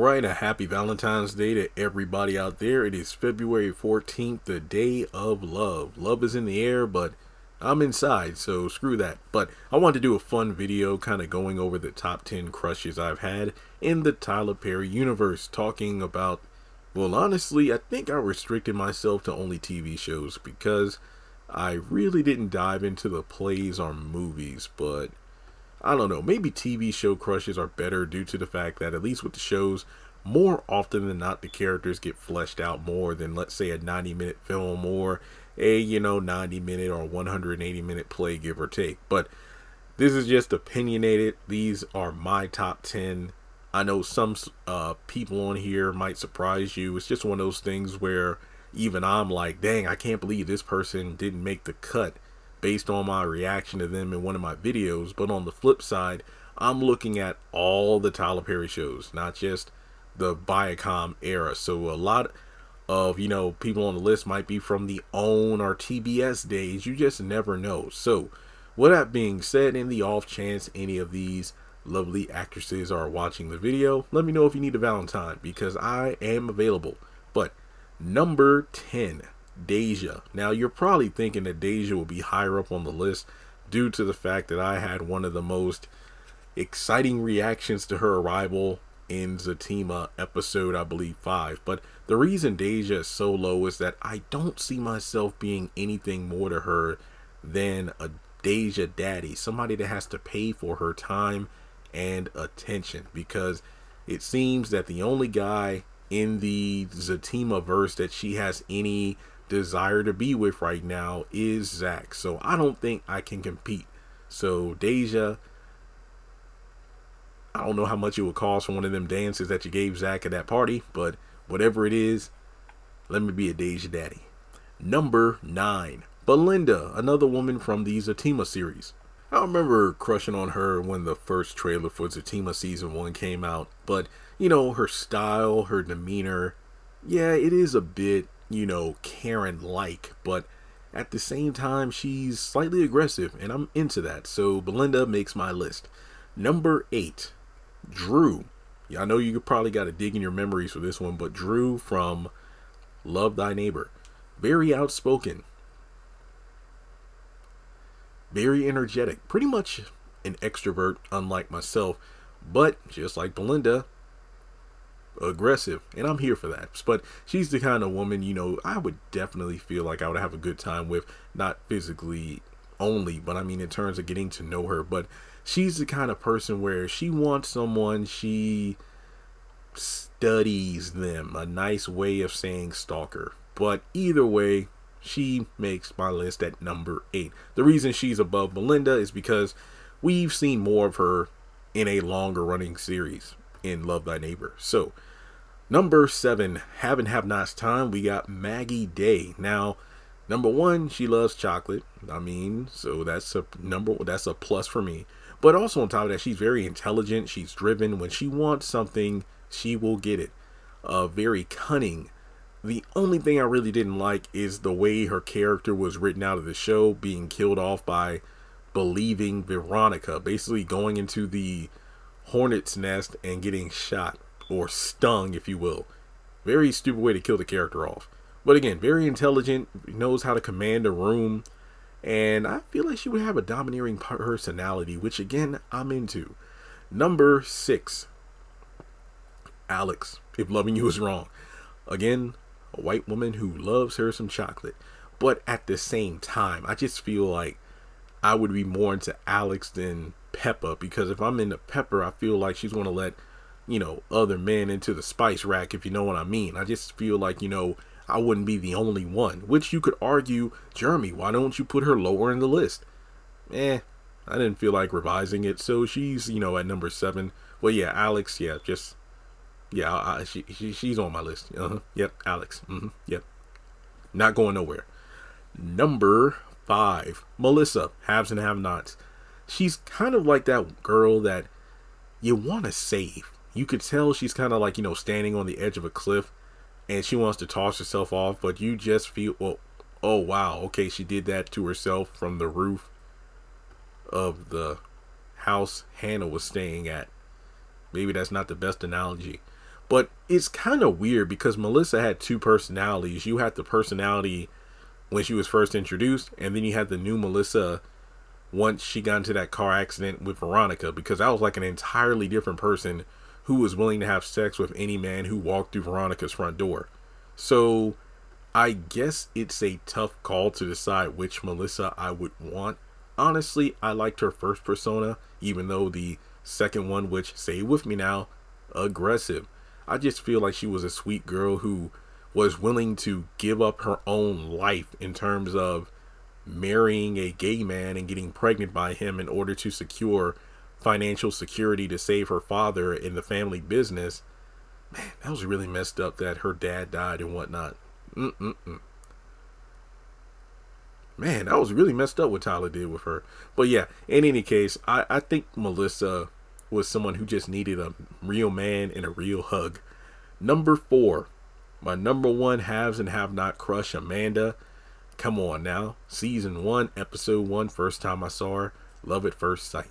Alright, a happy Valentine's Day to everybody out there. It is February 14th, the day of love. Love is in the air, but I'm inside, so screw that. But I wanted to do a fun video kind of going over the top 10 crushes I've had in the Tyler Perry universe, talking about, well, honestly, I think I restricted myself to only TV shows because I really didn't dive into the plays or movies, but I don't know, maybe TV show crushes are better due to the fact that at least with the shows, more often than not, the characters get fleshed out more than, let's say, a 90-minute film or a, 90-minute or 180-minute play, give or take. But this is just opinionated. These are my top 10. I know some people on here might surprise you. It's just one of those things where even I'm like, dang, I can't believe this person didn't make the cut based on my reaction to them in one of my videos. But on the flip side, I'm looking at all the Tyler Perry shows, not just the Viacom era. So a lot of, people on the list might be from the OWN or TBS days. You just never know. So with that being said, in the off chance any of these lovely actresses are watching the video, let me know if you need a Valentine, because I am available. But number 10, Deja. Now you're probably thinking that Deja will be higher up on the list due to the fact that I had one of the most exciting reactions to her arrival in Zatima episode, I believe 5. But the reason Deja is so low is that I don't see myself being anything more to her than a Deja daddy, somebody that has to pay for her time and attention, because it seems that the only guy in the Zatima verse that she has any desire to be with right now is Zach. So I don't think I can compete. So Deja, I don't know how much it would cost for one of them dances that you gave Zach at that party, but whatever it is, let me be a Deja daddy. Number 9, Belinda, another woman from the Zatima series. I remember crushing on her when the first trailer for Zatima season 1 came out, but her style, her demeanor, yeah, it is a bit Karen-like, but at the same time, she's slightly aggressive, and I'm into that. So Belinda makes my list. Number 8, Drew. Yeah, I know you probably got to dig in your memories for this one, but Drew from Love Thy Neighbor. Very outspoken, very energetic, pretty much an extrovert, unlike myself, but just like Belinda, aggressive, and I'm here for that. But she's the kind of woman, I would definitely feel like I would have a good time with, not physically only, but I mean in terms of getting to know her. But she's the kind of person where she wants someone, she studies them, a nice way of saying stalker. But either way, she makes my list at number 8. The reason she's above Belinda is because we've seen more of her in a longer running series in Love Thy Neighbor. So number 7, Have and Have Not's time, we got Maggie Day. Now, number 1, she loves chocolate. I mean, so that's a plus for me. But also on top of that, she's very intelligent. She's driven. When she wants something, she will get it. Very cunning. The only thing I really didn't like is the way her character was written out of the show, being killed off by believing Veronica, basically going into the hornet's nest and getting shot, or stung, if you will. Very stupid way to kill the character off. But again, very intelligent, knows how to command a room, and I feel like she would have a domineering personality, which again, I'm into. Number 6, Alex, If Loving You Is Wrong. Again, a white woman who loves her some chocolate. But at the same time, I just feel like I would be more into Alex than Peppa, because if I'm into Pepper, I feel like she's going to let, other men into the spice rack, if you know what I mean. I just feel like, I wouldn't be the only one, which you could argue, Jeremy, why don't you put her lower in the list? I didn't feel like revising it. So she's, at number 7. Well, yeah, Alex, yeah, just, yeah, she's on my list. Yep, Alex. Yep. Not going nowhere. Number 5, Melissa, Haves and Have Nots. She's kind of like that girl that you want to save. You could tell she's kind of like, standing on the edge of a cliff and she wants to toss herself off, but you just feel, oh wow, okay, she did that to herself from the roof of the house Hannah was staying at. Maybe that's not the best analogy. But it's kind of weird because Melissa had two personalities. You had the personality when she was first introduced, and then you had the new Melissa once she got into that car accident with Veronica, because that was like an entirely different person who was willing to have sex with any man who walked through Veronica's front door. So I guess it's a tough call to decide which Melissa I would want. Honestly, I liked her first persona, even though the second one, which, say it with me now, aggressive. I just feel like she was a sweet girl who was willing to give up her own life in terms of marrying a gay man and getting pregnant by him in order to secure financial security to save her father in the family business. Man, that was really messed up that her dad died and whatnot. Man, that was really messed up what Tyler did with her. But yeah, in any case, I think Melissa was someone who just needed a real man and a real hug. Number 4, my number 1 haves and have not crush, Amanda. Come on now. Season 1, episode 1, first time I saw her, love at first sight.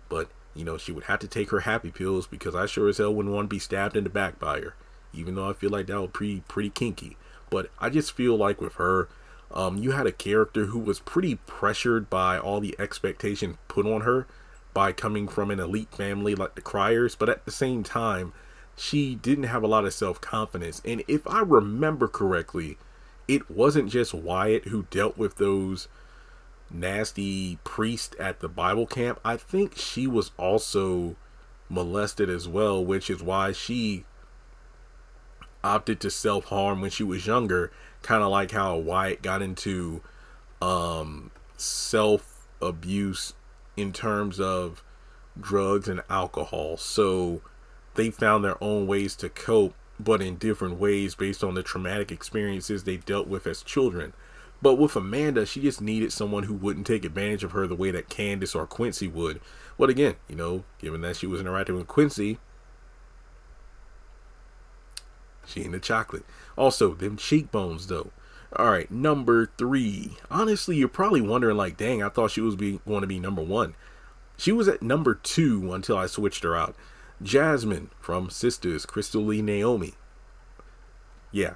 But, you know, she would have to take her happy pills because I sure as hell wouldn't want to be stabbed in the back by her. Even though I feel like that would be pretty kinky. But I just feel like with her, you had a character who was pretty pressured by all the expectation put on her by coming from an elite family like the Criers. But at the same time, she didn't have a lot of self-confidence. And if I remember correctly, it wasn't just Wyatt who dealt with those nasty priests at the Bible camp. I think she was also molested as well, which is why she opted to self-harm when she was younger, kind of like how Wyatt got into self-abuse in terms of drugs and alcohol. So they found their own ways to cope, but in different ways based on the traumatic experiences they dealt with as children. But with Amanda, she just needed someone who wouldn't take advantage of her the way that Candace or Quincy would. But again, you know, given that she was interacting with Quincy, she ain't a chocolate. Also, them cheekbones though. Alright, number 3. Honestly, you're probably wondering like, dang, I thought she was going to be number 1. She was at number 2 until I switched her out. Jasmine from Sisters, Crystal Lee Naomi. Yeah,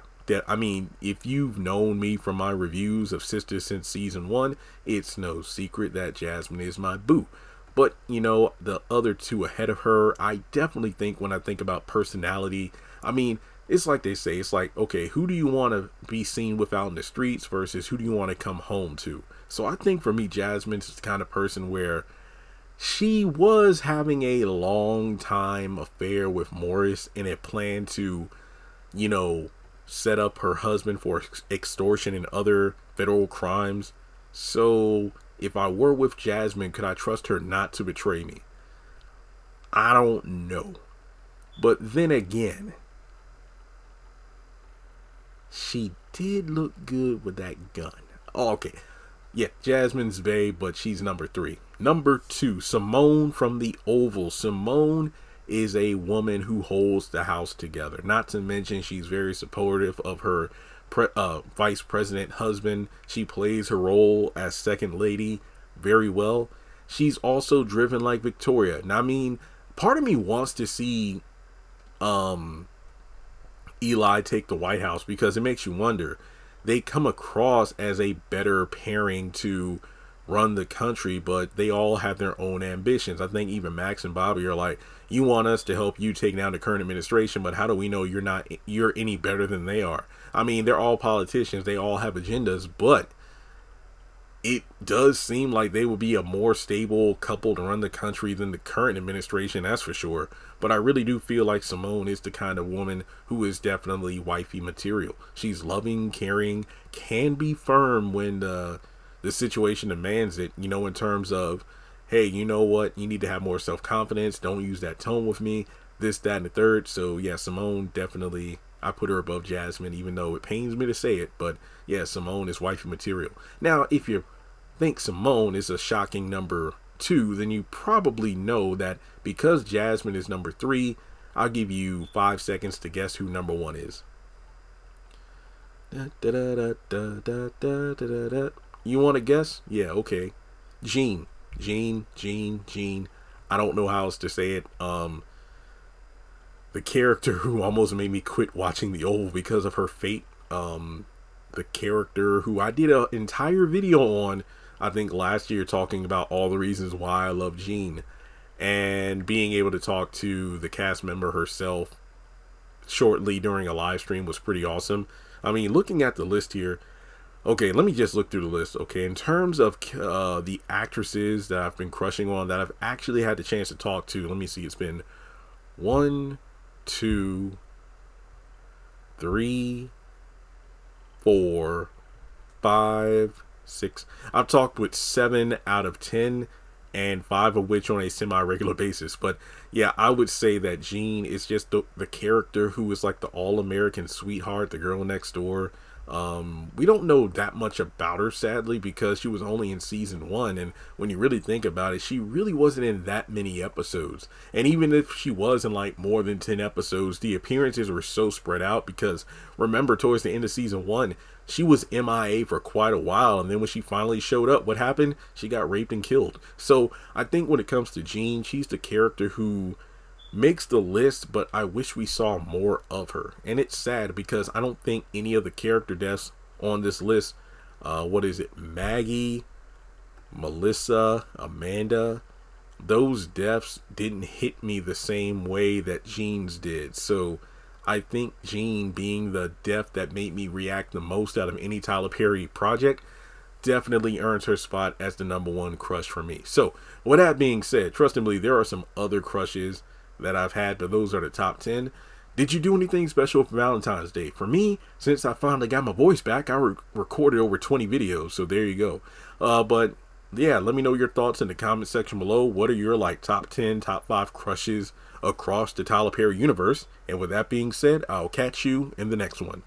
I mean, if you've known me from my reviews of Sisters since season 1, it's no secret that Jasmine is my boo. But, you know, the other 2 ahead of her, I definitely think when I think about personality, I mean, it's like they say, it's like, okay, who do you want to be seen with out in the streets versus who do you want to come home to? So I think for me, Jasmine's the kind of person where she was having a long time affair with Morris and had planned to, you know, set up her husband for extortion and other federal crimes. So if I were with Jasmine, could I trust her not to betray me? I don't know. But then again, she did look good with that gun. Oh, okay. Yeah, Jasmine's babe, but she's number 3. Number 2, Simone from the Oval. Simone is a woman who holds the house together. Not to mention she's very supportive of her vice president husband. She plays her role as second lady very well. She's also driven like Victoria. Now, I mean, part of me wants to see Eli take the White House because it makes you wonder. They come across as a better pairing to run the country, but they all have their own ambitions. I think even Max and Bobby are like, you want us to help you take down the current administration, but how do we know you're any better than they are? I mean, they're all politicians. They all have agendas, but it does seem like they would be a more stable couple to run the country than the current administration, that's for sure. But I really do feel like Simone is the kind of woman who is definitely wifey material. She's loving, caring, can be firm when the situation demands it, you know, in terms of, hey, you know what, you need to have more self-confidence, don't use that tone with me, this, that, and the third. So yeah, Simone, definitely, I put her above Jasmine, even though it pains me to say it, but yeah, Simone is wifey material. Now, if you think Simone is a shocking number 2, then you probably know that because Jasmine is number 3, I'll give you 5 seconds to guess who number 1 is. You want to guess? Yeah, okay. Jean. I don't know how else to say it. the character who almost made me quit watching The Oval because of her fate. The character who I did an entire video on, I think last year, talking about all the reasons why I love Jean, and being able to talk to the cast member herself shortly during a live stream was pretty awesome. I mean, looking at the list here, okay, let me just look through the list. Okay, in terms of the actresses that I've been crushing on, that I've actually had the chance to talk to, let me see, it's been 1, 2, 3, 4, 5, 6. I've talked with 7 out of 10, and 5 of which on a semi-regular basis. But yeah, I would say that Jean is just the character who is like the all-American sweetheart, the girl next door. We don't know that much about her, sadly, because she was only in season 1, and when you really think about it, she really wasn't in that many episodes. And even if she was in like more than 10 episodes, the appearances were so spread out, because remember, towards the end of season 1, she was MIA for quite a while, and then when she finally showed up, what happened? She got raped and killed. So I think when it comes to Jean, she's the character who makes the list, but I wish we saw more of her. And it's sad because I don't think any of the character deaths on this list, Maggie, Melissa, Amanda, those deaths didn't hit me the same way that Jean's did. So I think Jean, being the death that made me react the most out of any Tyler Perry project, definitely earns her spot as the #1 crush for me. So with that being said, trust and believe, there are some other crushes that I've had, but those are the top 10. Did you do anything special for Valentine's Day? For me, since I finally got my voice back, I recorded over 20 videos, so there you go. But yeah, let me know your thoughts in the comment section below. What are your like top 10, top 5 crushes across the Tyler Perry universe? And with that being said, I'll catch you in the next one.